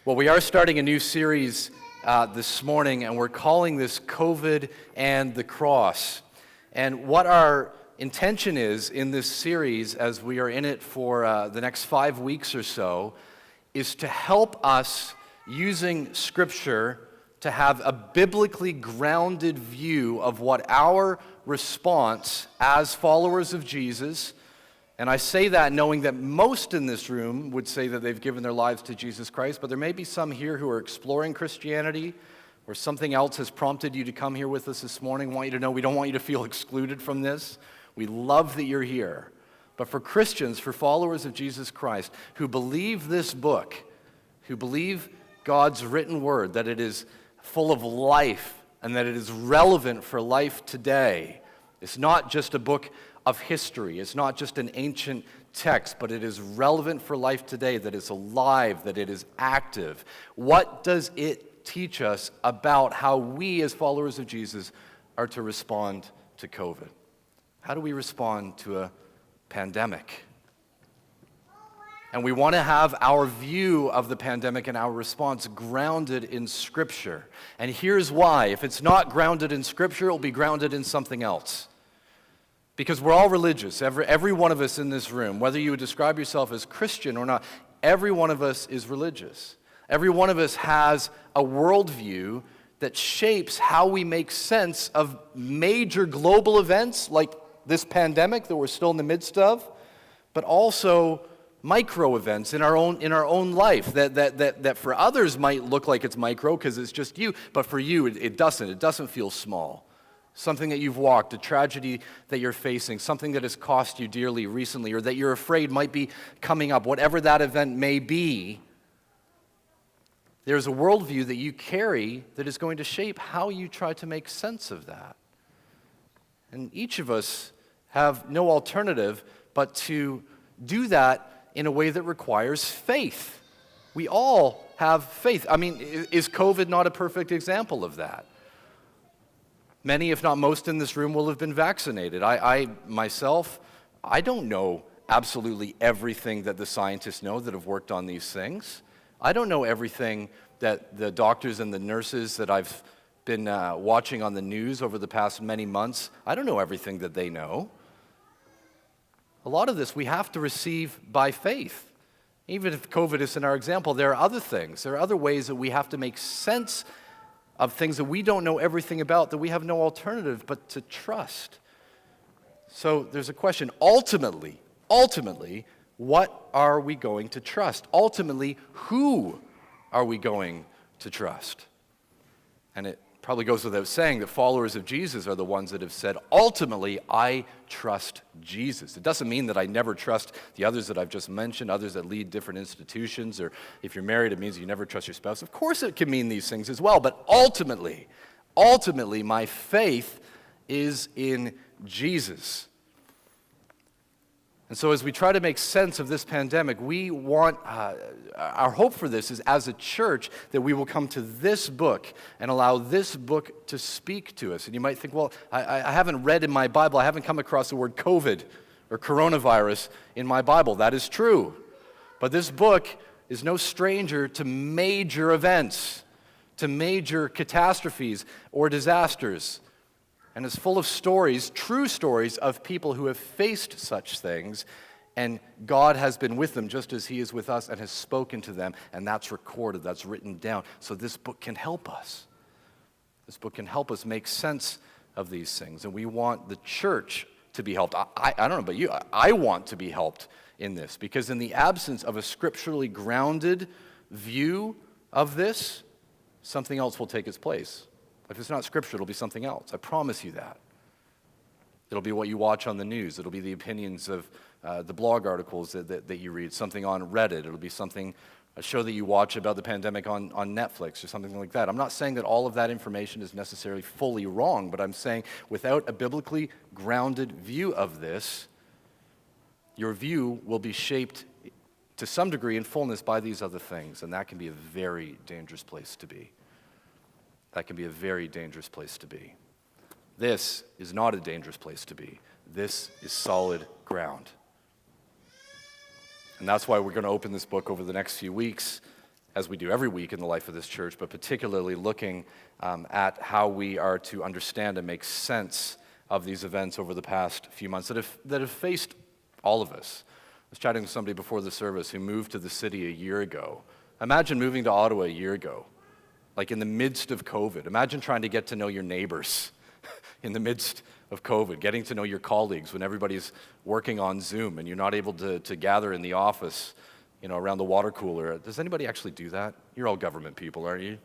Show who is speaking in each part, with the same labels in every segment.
Speaker 1: Well, we are starting a new series this morning, and we're calling this COVID and the Cross. And what our intention is in this series, as we are in it for the next 5 weeks or so, is to help us, using Scripture, to have a biblically grounded view of what our response as followers of Jesus. And I say that knowing that most in this room would say that they've given their lives to Jesus Christ, but there may be some here who are exploring Christianity, or something else has prompted you to come here with us this morning. I want you to know we don't want you to feel excluded from this. We love that you're here. But for Christians, for followers of Jesus Christ, who believe this book, who believe God's written word, that it is full of life and that it is relevant for life today, it's not just a book of history. It's not just an ancient text, but it is relevant for life today, that it's alive, that it is active. What does it teach us about how we as followers of Jesus are to respond to COVID? How do we respond to a pandemic? And we want to have our view of the pandemic and our response grounded in Scripture. And here's why. If it's not grounded in Scripture, it'll be grounded in something else. Because we're all religious, every one of us in this room, whether you would describe yourself as Christian or not, every one of us is religious. Every one of us has a worldview that shapes how we make sense of major global events like this pandemic that we're still in the midst of, but also micro events in our own life that for others might look like it's micro because it's just you, but for you it doesn't. It doesn't feel small. Something that you've walked, a tragedy that you're facing, something that has cost you dearly recently, or that you're afraid might be coming up, whatever that event may be, there's a worldview that you carry that is going to shape how you try to make sense of that. And each of us have no alternative but to do that in a way that requires faith. We all have faith. I mean, is COVID not a perfect example of that? Many, if not most in this room, will have been vaccinated. I myself, I don't know absolutely everything that the scientists know that have worked on these things. I don't know everything that the doctors and the nurses that I've been watching on the news over the past many months, I don't know everything that they know. A lot of this we have to receive by faith. Even if COVID isn't our example, there are other things. There are other ways that we have to make sense of things that we don't know everything about, that we have no alternative but to trust. So there's a question. Ultimately, what are we going to trust? Ultimately, who are we going to trust? And it probably goes without saying that followers of Jesus are the ones that have said, ultimately, I trust Jesus. It doesn't mean that I never trust the others that I've just mentioned, others that lead different institutions, or if you're married, it means you never trust your spouse. Of course it can mean these things as well, but ultimately, my faith is in Jesus. And so as we try to make sense of this pandemic, we want, our hope for this is as a church that we will come to this book and allow this book to speak to us. And you might think, well, I haven't read in my Bible, I haven't come across the word COVID or coronavirus in my Bible. That is true. But this book is no stranger to major events, to major catastrophes or disasters. And it's full of stories, true stories of people who have faced such things, and God has been with them just as He is with us and has spoken to them, and that's recorded, that's written down. So this book can help us. This book can help us make sense of these things, and we want the church to be helped. I don't know about you, I want to be helped in this, because in the absence of a scripturally grounded view of this, something else will take its place. If it's not Scripture, it'll be something else. I promise you that. It'll be what you watch on the news. It'll be the opinions of the blog articles that you read, something on Reddit. It'll be a show that you watch about the pandemic on Netflix or something like that. I'm not saying that all of that information is necessarily fully wrong, but I'm saying without a biblically grounded view of this, your view will be shaped to some degree in fullness by these other things, and that can be a very dangerous place to be. That can be a very dangerous place to be. This is not a dangerous place to be. This is solid ground. And that's why we're going to open this book over the next few weeks as we do every week in the life of this church, but particularly looking at how we are to understand and make sense of these events over the past few months that have faced all of us. I was chatting with somebody before the service who moved to the city a year ago. Imagine moving to Ottawa a year ago, like in the midst of COVID. Imagine trying to get to know your neighbors in the midst of COVID, getting to know your colleagues when everybody's working on Zoom and you're not able to gather in the office, around the water cooler. Does anybody actually do that? You're all government people, aren't you?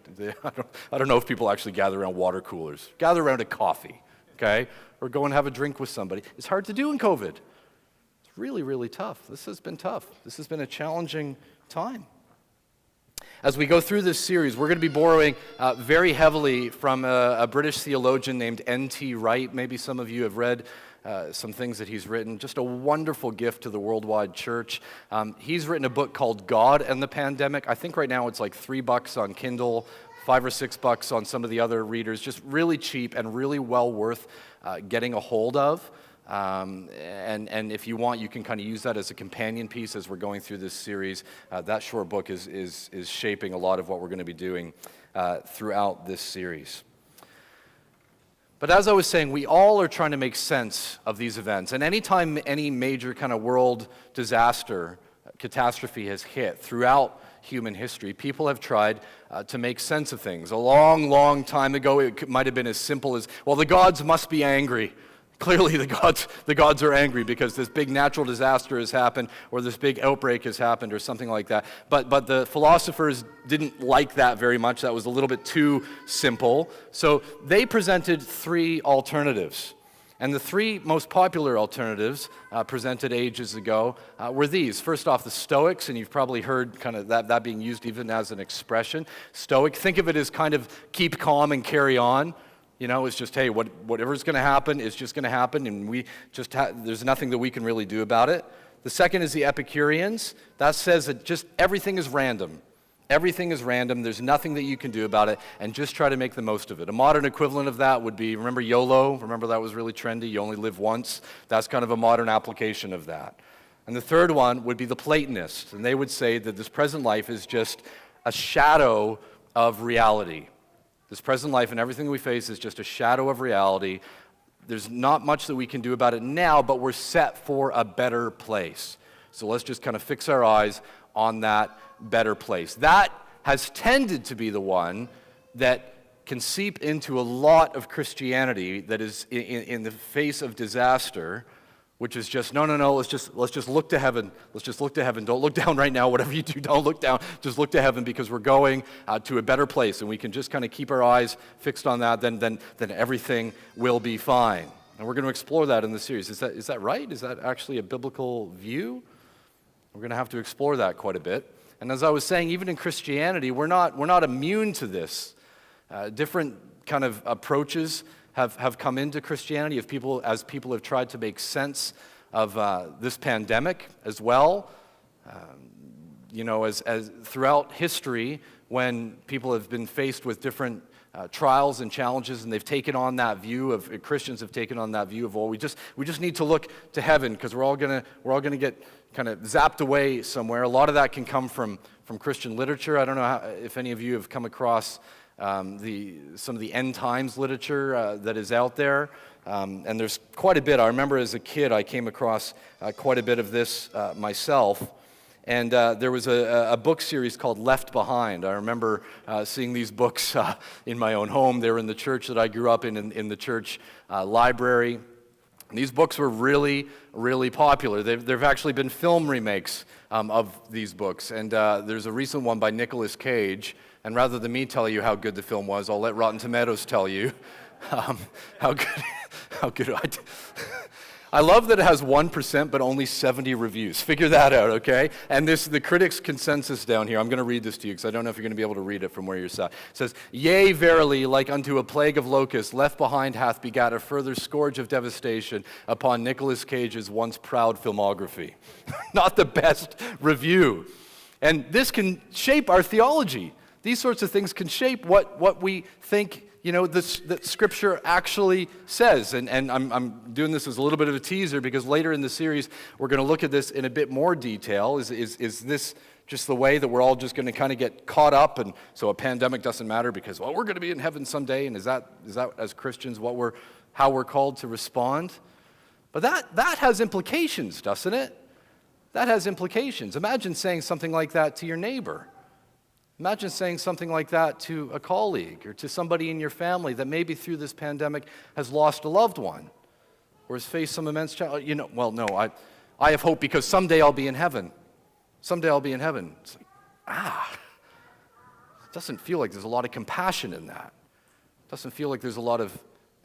Speaker 1: I don't know if people actually gather around water coolers. Gather around a coffee, okay? Or go and have a drink with somebody. It's hard to do in COVID. It's really, really tough. This has been tough. This has been a challenging time. As we go through this series, we're going to be borrowing very heavily from a British theologian named N.T. Wright. Maybe some of you have read some things that he's written. Just a wonderful gift to the worldwide church. He's written a book called God and the Pandemic. I think right now it's like $3 on Kindle, $5 or $6 on some of the other readers. Just really cheap and really well worth getting a hold of. And if you want, you can kind of use that as a companion piece as we're going through this series. That short book is shaping a lot of what we're going to be doing throughout this series. But as I was saying, we all are trying to make sense of these events. And anytime any major kind of world disaster, catastrophe has hit throughout human history, people have tried to make sense of things. A long, long time ago, it might have been as simple as, well, the gods must be angry. Clearly, the gods are angry because this big natural disaster has happened, or this big outbreak has happened, or something like that. But the philosophers didn't like that very much. That was a little bit too simple. So they presented three alternatives. And the three most popular alternatives presented ages ago were these. First off, the Stoics, and you've probably heard kind of that being used even as an expression. Stoic, think of it as kind of keep calm and carry on. It's just, hey, whatever's going to happen is just going to happen, and we just there's nothing that we can really do about it. The second is the Epicureans. That says that just everything is random. Everything is random. There's nothing that you can do about it, and just try to make the most of it. A modern equivalent of that would be, remember YOLO? Remember that was really trendy? You only live once. That's kind of a modern application of that. And the third one would be the Platonists, and they would say that this present life is just a shadow of reality. This present life and everything we face is just a shadow of reality. There's not much that we can do about it now, but we're set for a better place. So let's just kind of fix our eyes on that better place. That has tended to be the one that can seep into a lot of Christianity that is in the face of disaster, which is just, no, let's just look to heaven. Let's just look to heaven. Don't look down right now. Whatever you do, don't look down. Just look to heaven because we're going to a better place, and we can just kind of keep our eyes fixed on that, then everything will be fine. And we're going to explore that in the series. Is that right? Is that actually a biblical view? We're going to have to explore that quite a bit. And as I was saying, even in Christianity, we're not immune to this. Different kind of approaches have come into Christianity as people have tried to make sense of this pandemic as well. As throughout history, when people have been faced with different trials and challenges, and they've taken on that view of Christians have taken on that view of, well, we just need to look to heaven because we're all gonna get kind of zapped away somewhere. A lot of that can come from Christian literature. I don't know if any of you have come across some of the end times literature that is out there, and there's quite a bit. I remember as a kid I came across quite a bit of this myself, and there was a book series called Left Behind. I remember seeing these books in my own home. They were in the church that I grew up in the church library. And these books were really, really popular. There've actually been film remakes of these books, and there's a recent one by Nicolas Cage. And rather than me tell you how good the film was, I'll let Rotten Tomatoes tell you how good I love that it has 1%, but only 70 reviews. Figure that out, okay? And the critics' consensus down here, I'm going to read this to you because I don't know if you're going to be able to read it from where you're sat. It says, "Yea, verily, like unto a plague of locusts, left behind hath begat a further scourge of devastation upon Nicolas Cage's once proud filmography." Not the best review. And this can shape our theology. These sorts of things can shape what we think that Scripture actually says. And I'm doing this as a little bit of a teaser because later in the series we're going to look at this in a bit more detail. Is this just the way that we're all just going to kind of get caught up, and so a pandemic doesn't matter because, well, we're going to be in heaven someday, and is that as Christians how we're called to respond? But that has implications, doesn't it? That has implications. Imagine saying something like that to your neighbor. Imagine saying something like that to a colleague or to somebody in your family that maybe through this pandemic has lost a loved one or has faced some immense challenge. I have hope because someday I'll be in heaven. Someday I'll be in heaven. It's like, it doesn't feel like there's a lot of compassion in that. It doesn't feel like there's a lot of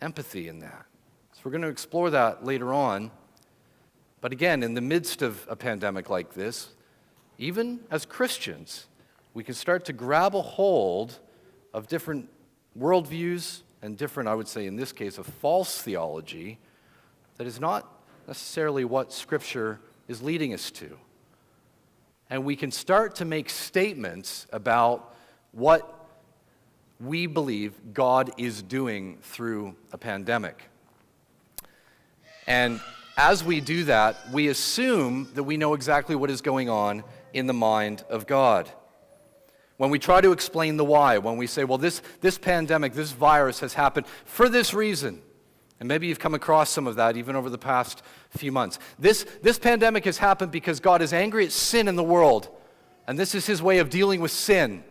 Speaker 1: empathy in that. So we're going to explore that later on. But again, in the midst of a pandemic like this, even as Christians, we can start to grab a hold of different worldviews and different, I would say in this case, a false theology that is not necessarily what Scripture is leading us to. And we can start to make statements about what we believe God is doing through a pandemic. And as we do that, we assume that we know exactly what is going on in the mind of God. When we try to explain the why, when we say, well, this pandemic, this virus has happened for this reason, and maybe you've come across some of that even over the past few months. This pandemic has happened because God is angry at sin in the world, and this is his way of dealing with sin.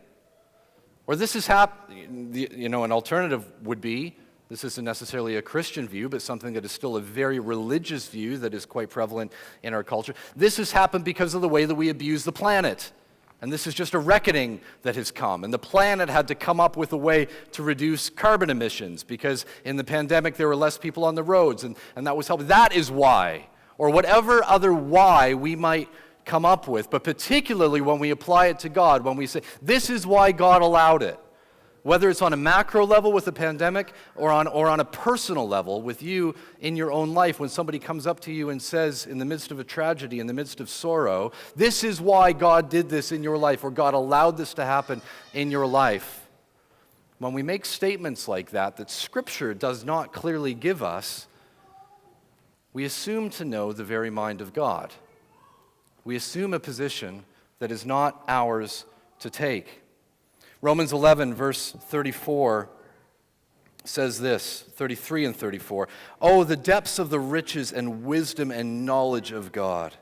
Speaker 1: Or this is an alternative would be, this isn't necessarily a Christian view, but something that is still a very religious view that is quite prevalent in our culture. This has happened because of the way that we abuse the planet. And this is just a reckoning that has come. And the planet had to come up with a way to reduce carbon emissions because in the pandemic there were less people on the roads, and that was helping. That is why. Or whatever other why we might come up with, but particularly when we apply it to God, when we say, this is why God allowed it. Whether it's on a macro level with the pandemic or on a personal level with you in your own life, when somebody comes up to you and says in the midst of a tragedy, in the midst of sorrow, this is why God did this in your life, or God allowed this to happen in your life. When we make statements like that Scripture does not clearly give us, we assume to know the very mind of God. We assume a position that is not ours to take. Romans 11, verse 34 says this, 33 and 34. Oh, the depths of the riches and wisdom and knowledge of God.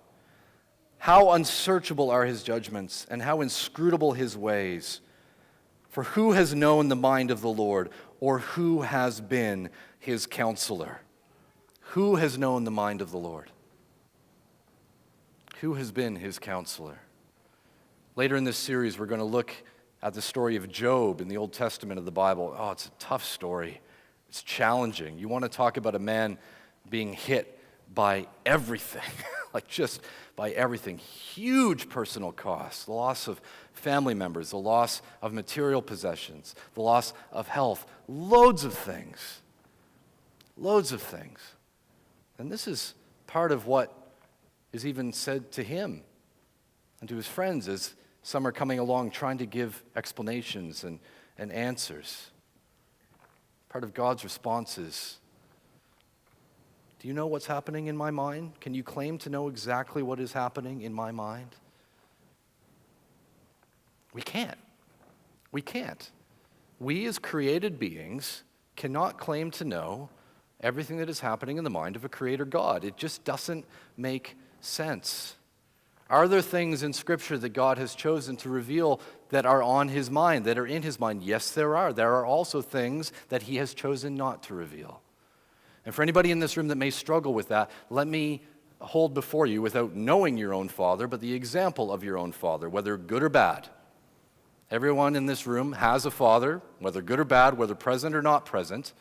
Speaker 1: How unsearchable are his judgments, and how inscrutable his ways. For who has known the mind of the Lord, or who has been his counselor? Who has known the mind of the Lord? Who has been his counselor? Later in this series, we're going to look at the story of Job in the Old Testament of the Bible. Oh, it's a tough story. It's challenging. You want to talk about a man being hit by everything, like just by everything. Huge personal costs, the loss of family members, the loss of material possessions, the loss of health, loads of things. Loads of things. And this is part of what is even said to him and to his friends as some are coming along trying to give explanations and answers. Part of God's response is, do you know what's happening in my mind? Can you claim to know exactly what is happening in my mind? We can't. We can't. We as created beings cannot claim to know everything that is happening in the mind of a creator God. It just doesn't make sense. Are there things in Scripture that God has chosen to reveal that are on his mind, that are in his mind? Yes, there are. There are also things that he has chosen not to reveal. And for anybody in this room that may struggle with that, let me hold before you, without knowing your own father, but the example of your own father, whether good or bad. Everyone in this room has a father, whether good or bad, whether present or not present.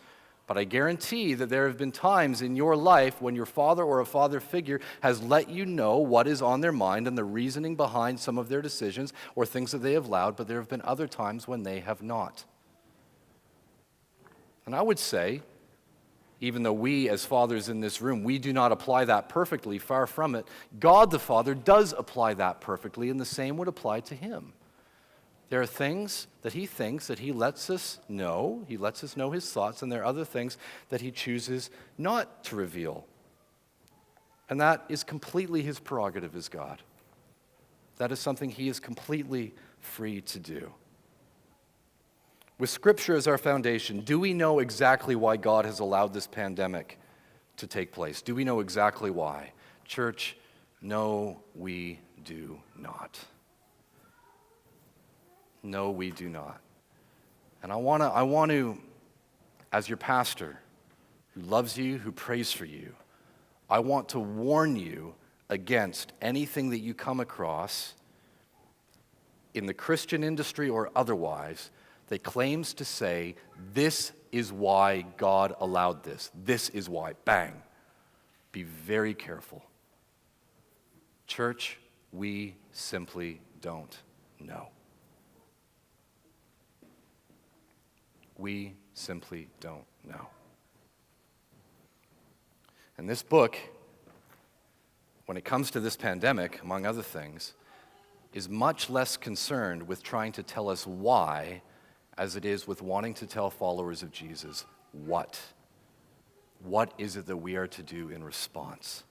Speaker 1: But I guarantee that there have been times in your life when your father or a father figure has let you know what is on their mind and the reasoning behind some of their decisions or things that they have allowed, but there have been other times when they have not. And I would say, even though we as fathers in this room, we do not apply that perfectly, far from it, God the Father does apply that perfectly, and the same would apply to him. There are things that he thinks that he lets us know. He lets us know his thoughts, and there are other things that he chooses not to reveal. And that is completely his prerogative as God. That is something he is completely free to do. With Scripture as our foundation, do we know exactly why God has allowed this pandemic to take place? Do we know exactly why? Church, no, we do not. No, we do not. And I want to, as your pastor, who loves you, who prays for you, I want to warn you against anything that you come across in the Christian industry or otherwise that claims to say, this is why God allowed this. This is why. Bang. Be very careful. Church, we simply don't know. We simply don't know. And this book, when it comes to this pandemic, among other things, is much less concerned with trying to tell us why as it is with wanting to tell followers of Jesus what. What is it that we are to do in response?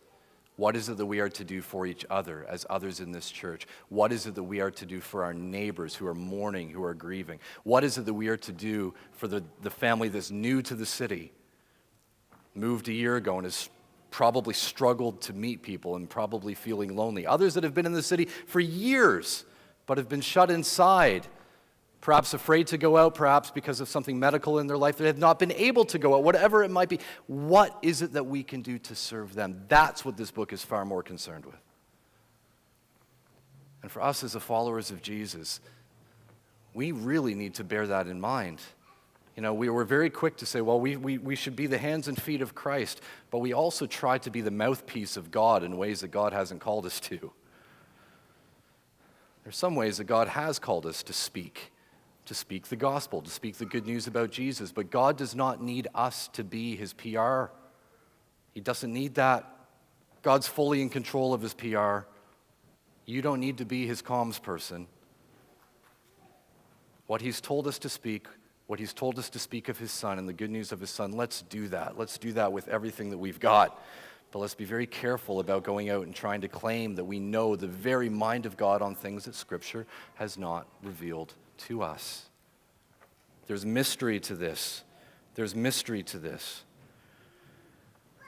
Speaker 1: What is it that we are to do for each other as others in this church? What is it that we are to do for our neighbors who are mourning, who are grieving? What is it that we are to do for the family that's new to the city, moved a year ago and has probably struggled to meet people and probably feeling lonely? Others that have been in the city for years but have been shut inside, perhaps afraid to go out, perhaps because of something medical in their life, that have not been able to go out, whatever it might be. What is it that we can do to serve them? That's what this book is far more concerned with. And for us as the followers of Jesus, we really need to bear that in mind. You know, we were very quick to say, well, we should be the hands and feet of Christ, but we also try to be the mouthpiece of God in ways that God hasn't called us to. There's some ways that God has called us to speak the gospel, to speak the good news about Jesus. But God does not need us to be his PR. He doesn't need that. God's fully in control of his PR. You don't need to be his comms person. What he's told us to speak, what he's told us to speak of his son and the good news of his son, let's do that. Let's do that with everything that we've got. But let's be very careful about going out and trying to claim that we know the very mind of God on things that Scripture has not revealed to us. There's mystery to this. There's mystery to this.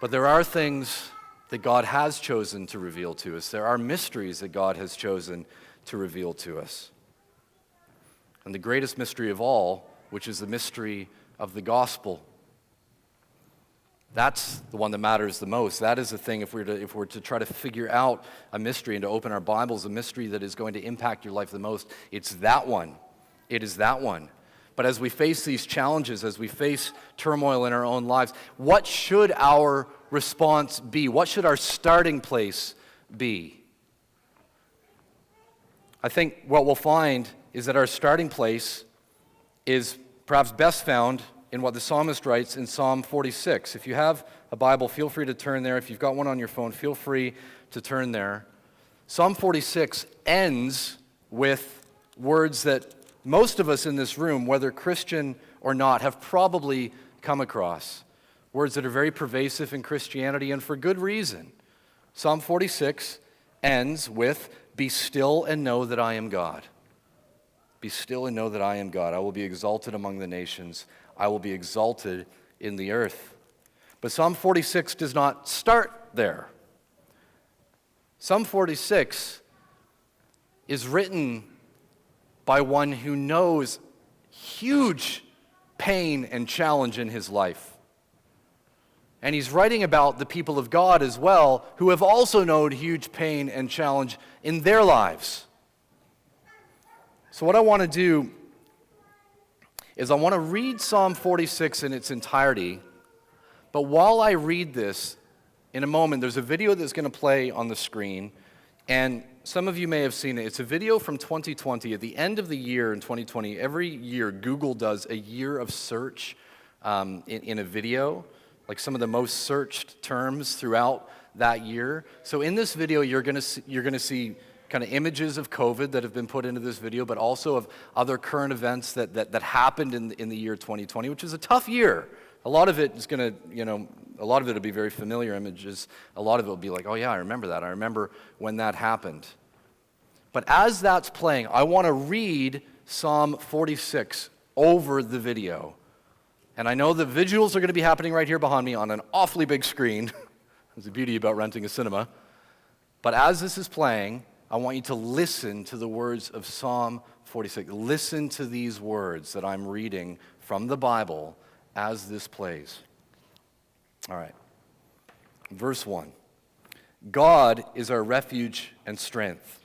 Speaker 1: But there are things that God has chosen to reveal to us. There are mysteries that God has chosen to reveal to us. And the greatest mystery of all, which is the mystery of the gospel, that's the one that matters the most. That is the thing, if we're to try to figure out a mystery and to open our Bibles, a mystery that is going to impact your life the most, it's that one. It is that one. But as we face these challenges, as we face turmoil in our own lives, what should our response be? What should our starting place be? I think what we'll find is that our starting place is perhaps best found in what the psalmist writes in Psalm 46. If you have a Bible, feel free to turn there. If you've got one on your phone, feel free to turn there. Psalm 46 ends with words that most of us in this room, whether Christian or not, have probably come across. Words that are very pervasive in Christianity, and for good reason. Psalm 46 ends with, "Be still and know that I am God." Be still and know that I am God. I will be exalted among the nations. I will be exalted in the earth. But Psalm 46 does not start there. Psalm 46 is written by one who knows huge pain and challenge in his life. And he's writing about the people of God as well, who have also known huge pain and challenge in their lives. So what I want to do is I want to read Psalm 46 in its entirety, but while I read this, in a moment, there's a video that's going to play on the screen, and some of you may have seen it. It's a video from 2020. At the end of the year in 2020, every year Google does a year of search in a video, like some of the most searched terms throughout that year. So in this video, you're going to see kind of images of COVID that have been put into this video, but also of other current events that happened in the year 2020, which is a tough year. A lot of it is going to, a lot of it will be very familiar images. A lot of it will be like, oh yeah, I remember that. I remember when that happened. But as that's playing, I want to read Psalm 46 over the video. And I know the visuals are going to be happening right here behind me on an awfully big screen. There's the beauty about renting a cinema. But as this is playing, I want you to listen to the words of Psalm 46. Listen to these words that I'm reading from the Bible as this plays. All right. Verse 1. God is our refuge and strength,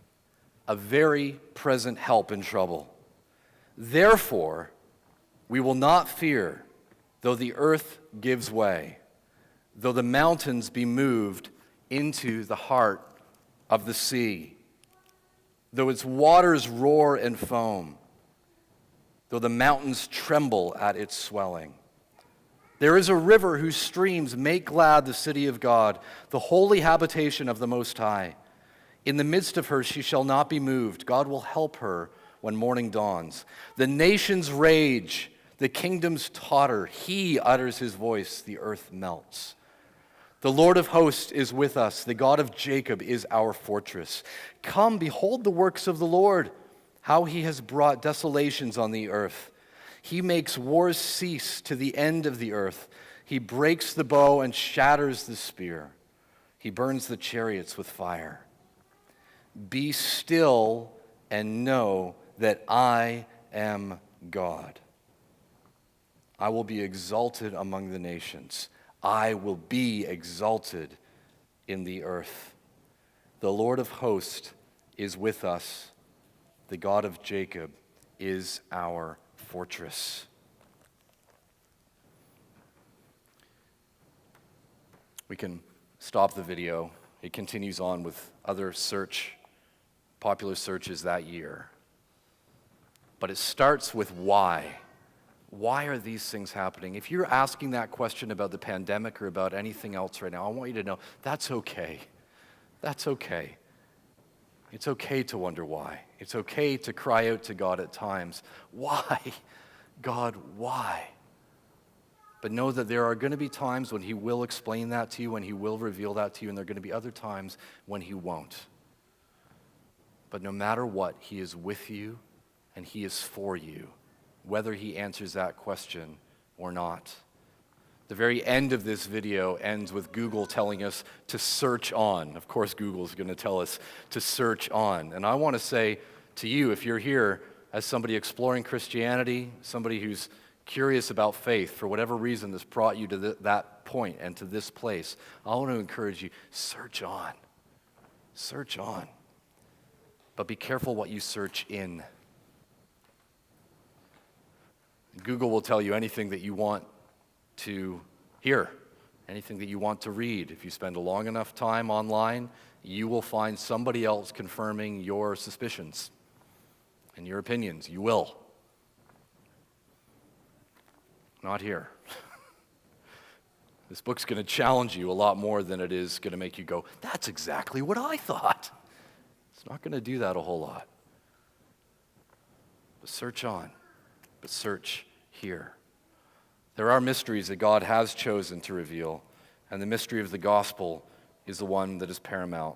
Speaker 1: a very present help in trouble. Therefore, we will not fear, though the earth gives way, though the mountains be moved into the heart of the sea, though its waters roar and foam, though the mountains tremble at its swelling. There is a river whose streams make glad the city of God, the holy habitation of the Most High. In the midst of her she shall not be moved. God will help her when morning dawns. The nations rage, the kingdoms totter. He utters his voice, the earth melts. The Lord of hosts is with us. The God of Jacob is our fortress. Come, behold the works of the Lord, how he has brought desolations on the earth. He makes wars cease to the end of the earth. He breaks the bow and shatters the spear. He burns the chariots with fire. Be still and know that I am God. I will be exalted among the nations. I will be exalted in the earth. The Lord of hosts is with us. The God of Jacob is our fortress. We can stop the video. It continues on with other popular searches that year. But it starts with why. Why are these things happening? If you're asking that question about the pandemic or about anything else right now, I want you to know that's okay. That's okay. It's okay to wonder why. It's okay to cry out to God at times. Why? God, why? But know that there are going to be times when he will explain that to you, when he will reveal that to you, and there are going to be other times when he won't. But no matter what, he is with you and he is for you, whether he answers that question or not. The very end of this video ends with Google telling us to search on. Of course, Google is going to tell us to search on. And I want to say to you, if you're here as somebody exploring Christianity, somebody who's curious about faith, for whatever reason this brought you to that point and to this place, I want to encourage you, search on. Search on. But be careful what you search in. Google will tell you anything that you want to hear, anything that you want to read. If you spend a long enough time online, you will find somebody else confirming your suspicions and your opinions. You will. Not here. This book's going to challenge you a lot more than it is going to make you go, that's exactly what I thought. It's not going to do that a whole lot. But search on. But search here. There are mysteries that God has chosen to reveal, and the mystery of the gospel is the one that is paramount.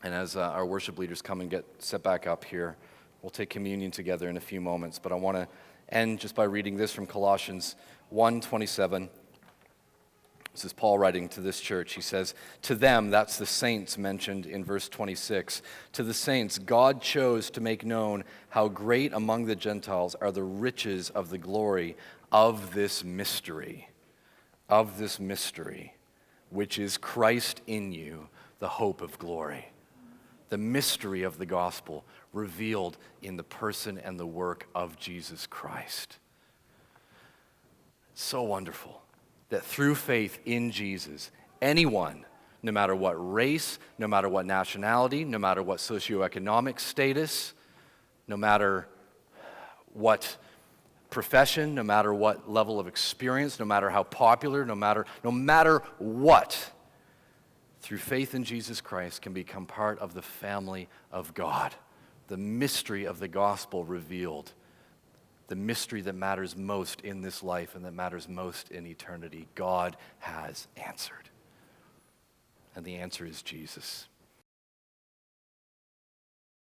Speaker 1: And as our worship leaders come and get set back up here, we'll take communion together in a few moments. But I want to end just by reading this from Colossians 1:27. This is Paul writing to this church. He says, to them, that's the saints mentioned in verse 26, to the saints, God chose to make known how great among the Gentiles are the riches of the glory of this mystery, which is Christ in you, the hope of glory. The mystery of the gospel revealed in the person and the work of Jesus Christ. So wonderful that through faith in Jesus, anyone, no matter what race, no matter what nationality, no matter what socioeconomic status, no matter what profession, no matter what level of experience, no matter how popular, no matter what, through faith in Jesus Christ, can become part of the family of God. The mystery of the gospel revealed. The mystery that matters most in this life and that matters most in eternity. God has answered. And the answer is Jesus.